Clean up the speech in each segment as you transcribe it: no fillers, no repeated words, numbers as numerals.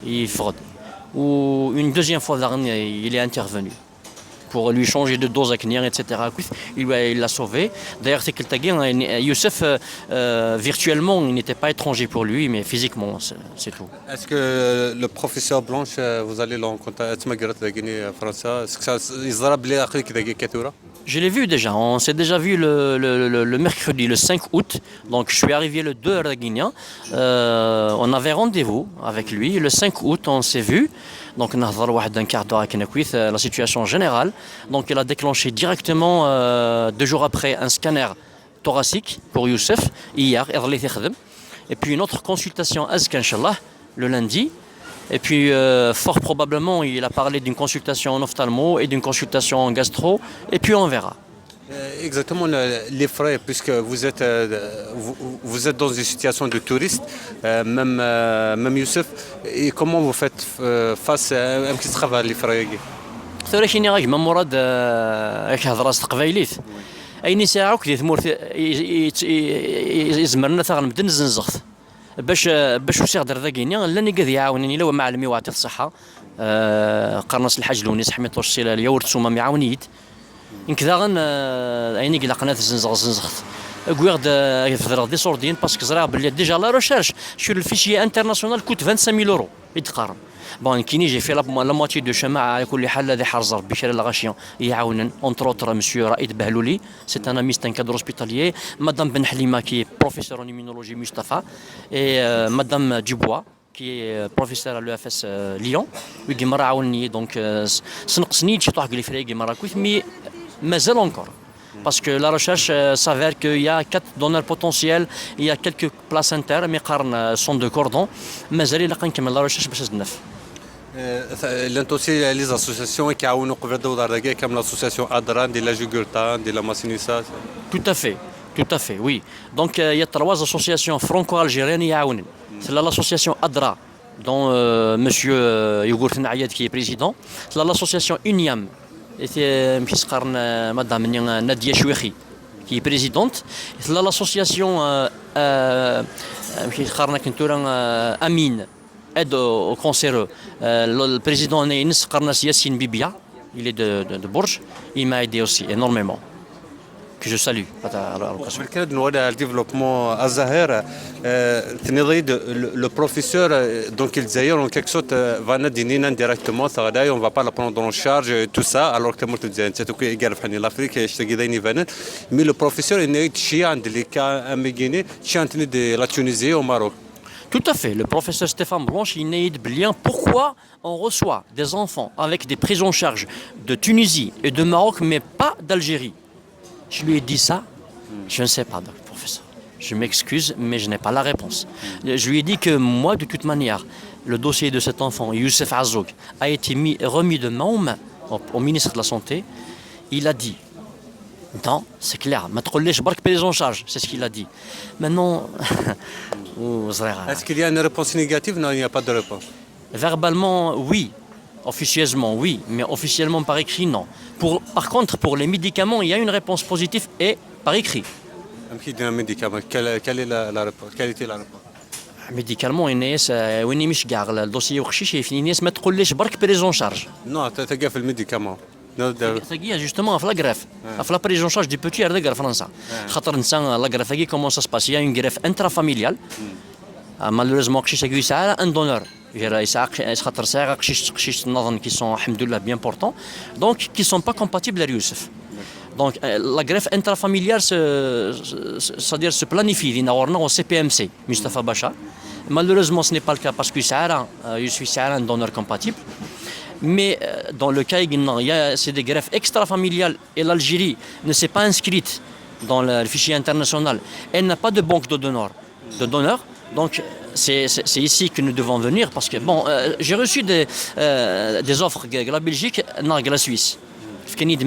يفقد. Ou une deuxième fois il est intervenu pour lui changer de dose à Kenyan, etc. Il l'a sauvé. D'ailleurs, c'est que Youssef, virtuellement, il n'était pas étranger pour lui, mais physiquement, c'est tout. Est-ce que le professeur Blanche, vous allez le rencontrer? Est-ce que ça Je l'ai vu déjà, on s'est déjà vu le mercredi, le 5 août. Donc je suis arrivé le 2 à Raguignan. On avait rendez-vous avec lui. Le 5 août, on s'est vu. Donc on a d'un quart d'heure avec la situation générale. Donc il a déclenché directement, 2 jours après, un scanner thoracique pour Youssef, hier. Et puis une autre consultation Azka, Inch'Allah, le lundi. Et puis, fort probablement, il a parlé d'une consultation en ophtalmo et d'une consultation en gastro. Et puis, on verra. Exactement, les frais, puisque vous êtes dans une situation de touriste, même Youssef, et comment vous faites face à un petit travail les frais? ثورة شي نيغاك ما مراد هاك هضره تقبايليت ايني ساعه وكدي ثمور يزمرنا ثغنبد نزنزغت باش وسيغ درذاكيني لاني قد يعاونني لو معلمي وعطي الصحه قرنص الحاج لونيس حميد طوش السلاليه ورتسوما معاونيت كذا غن عيني قلا قناه زنزغت كويغ فضرا دي سوردين باسكو زرا بلي ديجا لا ريشيرش sur le fichier international coûte 25 000 euros يتقارن بون كيني جي في لا موتي دو شما على كل حال هذه حرز ربي شال الغاشيون يعاونن اونتر اوتر مسيو رائد بهلولي سي ان امي سي ان كادر اوسبيتاليي مدام بن حليمه كي بروفيسور ان ايمونولوجي مصطفى اي مدام ديبوا كي بروفيسور على اف اس ليون ويجي مرا عاونني دونك سنقصني شي طاح قال لي فريقي مرا كويت مي مازال اونكور. Parce que la recherche s'avère qu'il y a 4 donneurs potentiels, il y a quelques placentaires, mais sont de cordon. Mais elle est la recherche باش تنف. L'ont aussi les associations qui ont une couverture comme l'association Adran, de la Jugurta, de la Massinissa. Tout à fait, oui. Donc il y a 3 associations franco-algériennes. C'est l'association Adra, dont monsieur Yogurten Ayed qui est président. C'est l'association Uniam. Et c'est madame Nadia Chouechi qui est présidente. C'est l'association Amine, aide aux cancéreux. Le président est Karnas Yassine Bibia, il est de Bourges. Il m'a aidé aussi énormément. Que je salue. بالكاد développement à Zahir, le professeur donc il Zahir en quelque sorte va nous donner indirectement ça on va pas la prendre en charge tout ça alors que moi tu disais c'est que égal فني l'Afrique je te guide venir mais le professeur il est chez un des cas américains chez de la Tunisie au Maroc. Tout à fait. Le professeur Stéphane Blanche, il aide bien. Pourquoi on reçoit des enfants avec des prises en charge de Tunisie et de Maroc mais pas d'Algérie? Je lui ai dit ça, je ne sais pas, professeur. Je m'excuse, mais je n'ai pas la réponse. Je lui ai dit que moi, de toute manière, le dossier de cet enfant, Youssef Azouk, a été remis de ma main au ministre de la Santé. Il a dit, non, c'est clair, je vais en charge, c'est ce qu'il a dit. Maintenant, est-ce qu'il y a une réponse négative? Non, il n'y a pas de réponse. Verbalement, oui. Officieusement, oui, mais officiellement par écrit, non. Par contre, pour les médicaments, il y a une réponse positive et par écrit. Un médicament, quelle est la réponse? Quelle était la réponse? Médicalement, ويني مش كاع الدوسي وخشيش في ناس ما تقوليش برك بريز اون شارج. Non, تلقى في الميديكامون. تلقى جوستومون في لاغراف. في لا بريز اون شارج دي بوتي هذاك فرنسا. خاطر نسان لاغراف كي كومون سا سباس يا اون غراف انترافاميليال. مالوريزمون خشيش كي ساعه ان دونور. خاطر ساعه قشيش نظن qui sont alhamdoulilah bien portants donc qui sont pas compatibles à Youssef. Donc la greffe intrafamiliale c'est-à-dire se planifie au CPMC Mustafa Bacha. Malheureusement ce n'est pas le cas parce que je suis un donneur compatible. Mais dans le cas c'est des greffes extrafamiliales et l'Algérie ne s'est pas inscrite dans le fichier international. Elle n'a pas de banque de donneurs. Donc c'est ici que nous devons venir parce que bon, j'ai reçu des offres de la Belgique et de la Suisse.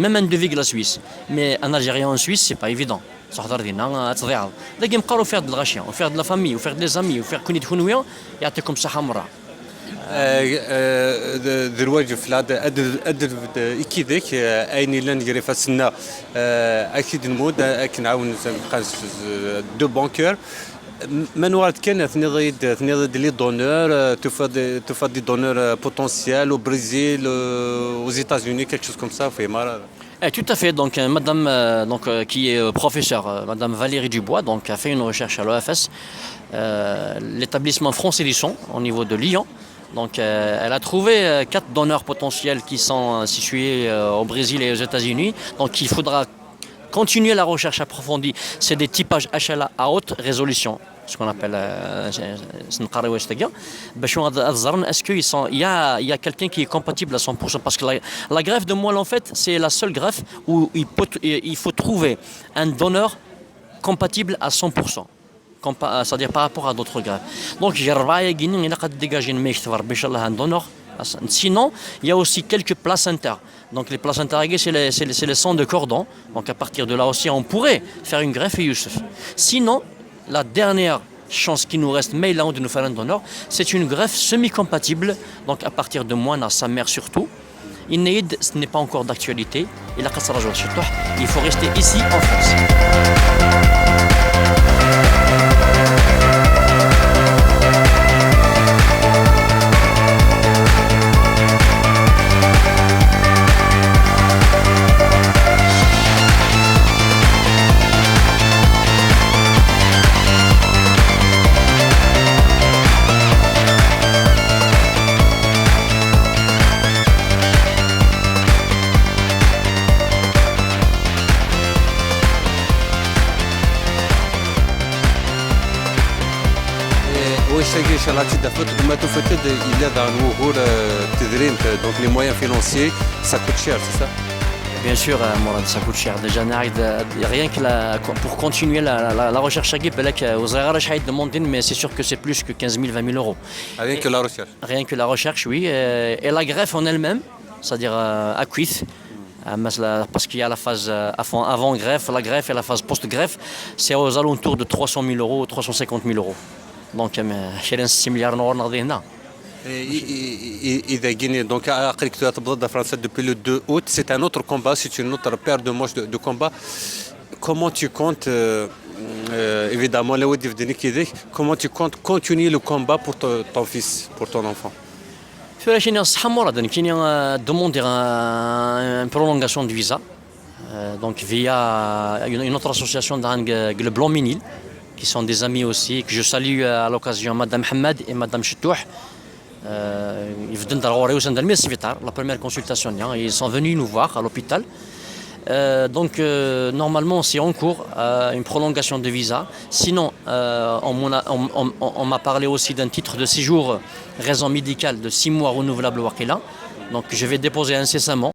Même un devis de la Suisse. Mais un Algérien en Suisse, c'est pas évident. Donc faire de l'agachin, faire de la famille, faire des amis, faire connaître خنويا يعطيكم الصحة مرة. دروج في هذا اكيدك اين لان جريفه السنه اكيد نمود اكن نعاون دو بانكور من وراء كان ثني لي دونور تفاد دي دونور بوتنسيال au Brésil aux États-Unis quelque chose comme ça في إمارات. Tout à fait. Donc, madame qui est professeure, madame Valérie Dubois, donc, a fait une recherche à l'OFS, l'établissement français du son, au niveau de Lyon. Donc, elle a trouvé 4 donneurs potentiels qui sont situés au Brésil et aux États-Unis. Donc, il faudra continuer la recherche approfondie. C'est des typages HLA à haute résolution, ce qu'on appelle est-ce qu'il y a quelqu'un qui est compatible à 100%, parce que la greffe de moelle en fait c'est la seule greffe où il faut trouver un donneur compatible à 100%, c'est-à-dire par rapport à d'autres greffes. Donc il a dégagé un donneur. Sinon, il y a aussi quelques placentas. Donc les placentas, c'est le sang de cordon. Donc à partir de là aussi, on pourrait faire une greffe et Youssef. Sinon, la dernière chance qui nous reste, mais là, de nous faire un donneur, c'est une greffe semi-compatible. Donc à partir de moi, à sa mère surtout. Inéid, ce n'est pas encore d'actualité. Il faut rester ici en France. Il y a dans donc les moyens financiers, ça coûte cher, c'est ça? Bien sûr, Mourad, ça coûte cher. Déjà, rien que pour continuer la recherche à Guip, mais c'est sûr que c'est plus que 15 000, 20 000 euros. Rien que la recherche? Rien que la recherche, oui. Et la greffe en elle-même, c'est-à-dire à cuisse, parce qu'il y a la phase avant-greffe, la greffe et la phase post-greffe, c'est aux alentours de 300 000 euros, 350 000 euros. Donc, c'est 6 milliards d'euros. Donc, depuis le 2 août, c'est un autre combat, c'est une autre paire de manches de combat. Comment tu comptes, évidemment, comment tu comptes continuer le combat pour ton fils, pour ton enfant? Qui a demandé une prolongation de visa, donc via une autre association le Blanc Minil, qui sont des amis aussi, que je salue à l'occasion, Madame Hamad et Madame Chitouh. La première consultation, ils sont venus nous voir à l'hôpital. Donc normalement c'est en cours une prolongation de visa. Sinon on m'a parlé aussi d'un titre de séjour raison médicale de 6 mois renouvelable au Waqila. Donc je vais déposer incessamment